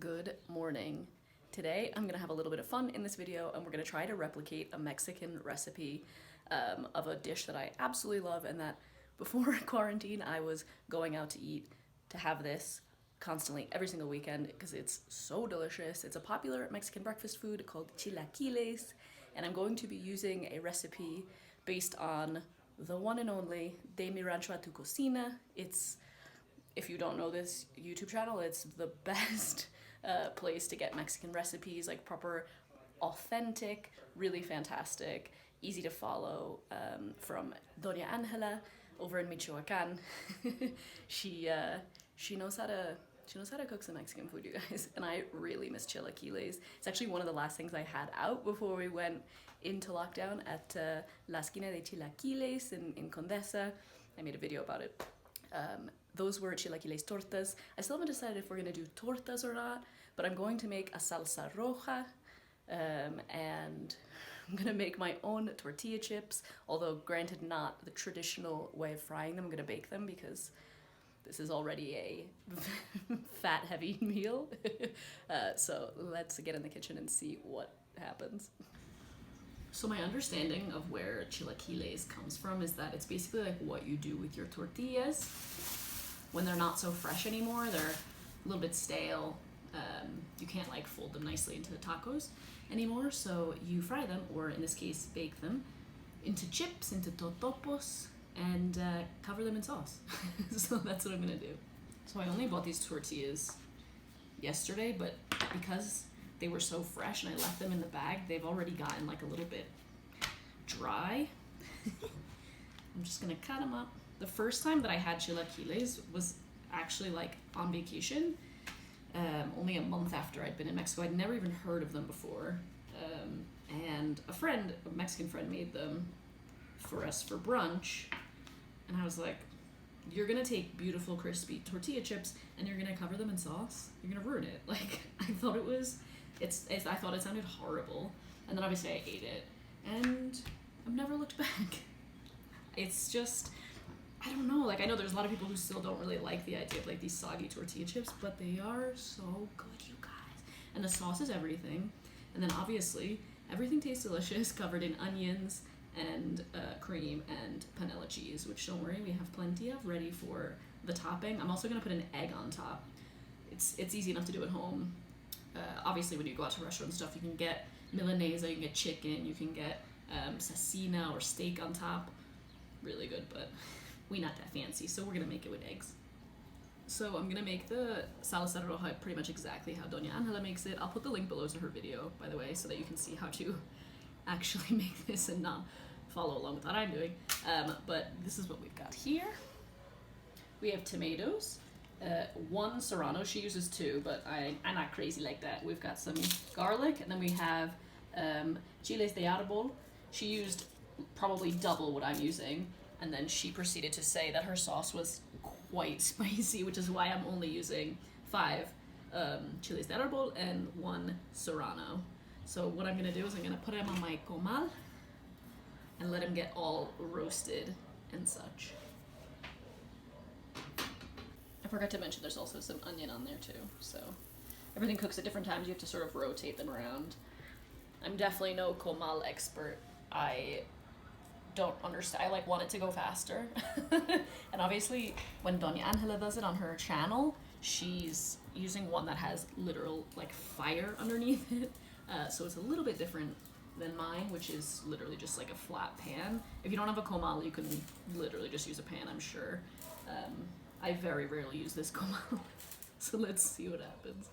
Good morning. Today I'm gonna have a little bit of fun in this video and we're gonna try to replicate a Mexican recipe of a dish that I absolutely love, and that before quarantine I was going out to eat to have this constantly every single weekend because it's so delicious. It's a popular Mexican breakfast food called chilaquiles, and I'm going to be using a recipe based on the one and only de mi Rancho Su Cocina. It's, if you don't know this YouTube channel, it's the best place to get Mexican recipes, like proper, authentic, really fantastic, easy to follow, from Doña Angela over in Michoacan. She knows how to cook some Mexican food, you guys, and I really miss chilaquiles. It's actually one of the last things I had out before we went into lockdown at La Esquina de Chilaquiles in Condesa. I made a video about it. Those were chilaquiles tortas. I still haven't decided if we're gonna do tortas or not, but I'm going to make a salsa roja, and I'm gonna make my own tortilla chips, although granted not the traditional way of frying them. I'm gonna bake them because this is already a fat heavy meal. So let's get in the kitchen and see what happens. So my understanding of where chilaquiles comes from is that it's basically like what you do with your tortillas when they're not so fresh anymore. They're a little bit stale. You can't like fold them nicely into the tacos anymore, so you fry them, or in this case bake them into chips, into totopos, and cover them in sauce. So that's what I'm gonna do. So I only bought these tortillas yesterday, but because they were so fresh and I left them in the bag, they've already gotten like a little bit dry. I'm just gonna cut them up. The first time that I had chilaquiles was actually like on vacation, only a month after I'd been in Mexico. I'd never even heard of them before, and a Mexican friend made them for us for brunch, and I was like, you're gonna take beautiful crispy tortilla chips and you're gonna cover them in sauce? You're gonna ruin it. Like, I thought I thought it sounded horrible, and then obviously I ate it and I've never looked back. It's just, I don't know, like I know there's a lot of people who still don't really like the idea of like these soggy tortilla chips, but they are so good, you guys. And the sauce is everything. And then obviously everything tastes delicious, covered in onions and cream and panela cheese, which don't worry, we have plenty of ready for the topping. I'm also gonna put an egg on top. It's easy enough to do at home. Obviously when you go out to restaurant and stuff, you can get milanesa, you can get chicken, you can get cecina or steak on top. Really good, but we not that fancy, so we're gonna make it with eggs. So I'm gonna make the salsa roja pretty much exactly how Doña Angela makes it. I'll put the link below to her video, by the way, so that you can see how to actually make this and not follow along with what I'm doing. But this is what we've got here. We have tomatoes, one serrano. She uses two, but I'm not crazy like that. We've got some garlic, and then we have chiles de árbol. She used probably double what I'm using, and then she proceeded to say that her sauce was quite spicy, which is why I'm only using 5 chiles de árbol and 1 serrano. So what I'm gonna do is I'm gonna put him on my comal and let him get all roasted and such. I forgot to mention there's also some onion on there too, so everything cooks at different times. You have to sort of rotate them around. I'm definitely no comal expert. I don't understand. I like want it to go faster. And obviously when Doña Angela does it on her channel, she's using one that has literal like fire underneath it. So it's a little bit different than mine, which is literally just like a flat pan. If you don't have a comal, you can literally just use a pan, I'm sure. I very rarely use this comal. So let's see what happens.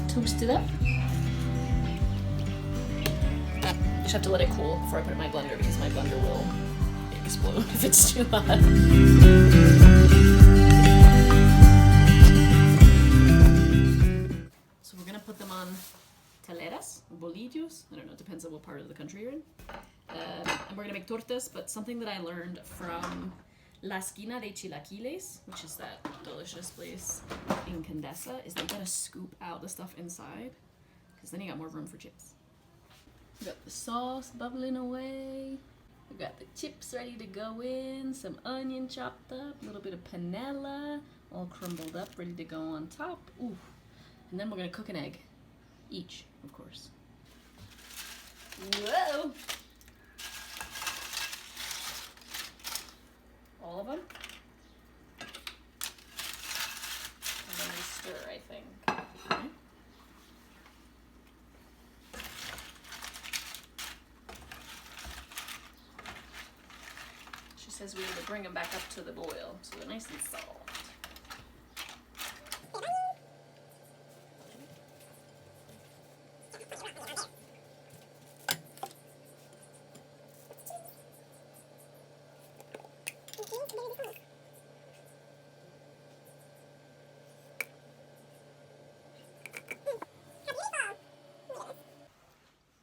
Toast it up. Just have to let it cool before I put it in my blender, because my blender will explode if it's too hot. bolillos. I don't know, it depends on what part of the country you're in. And we're gonna make tortas, but something that I learned from La Esquina de Chilaquiles, which is that delicious place in Condesa, is that you gotta scoop out the stuff inside, because then you got more room for chips. We got the sauce bubbling away. We got the chips ready to go in, some onion chopped up, a little bit of panela, all crumbled up, ready to go on top. Ooh. And then we're gonna cook an egg, each, of course. Whoa! All of them. And then we stir, I think. Okay. She says we need to bring them back up to the boil, so they're nice and soft.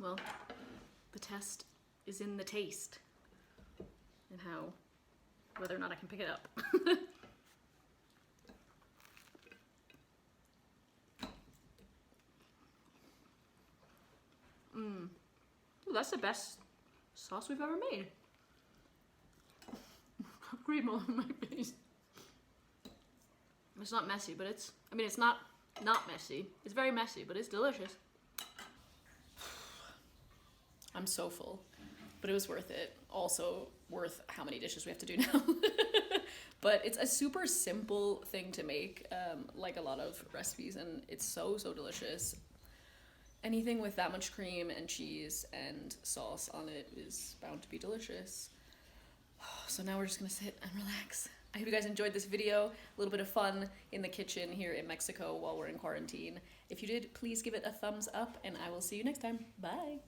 Well, the test is in the taste and whether or not I can pick it up. Ooh, that's the best sauce we've ever made. Cream all over my face. It's not messy, but it's not messy. It's very messy, but it's delicious. I'm so full, but it was worth it. Also worth how many dishes we have to do now. But it's a super simple thing to make, like a lot of recipes, and it's so delicious. Anything with that much cream and cheese and sauce on it is bound to be delicious. So now we're just gonna sit and relax. I hope you guys enjoyed this video. A little bit of fun in the kitchen here in Mexico while we're in quarantine. If you did, please give it a thumbs up, and I will see you next time. Bye.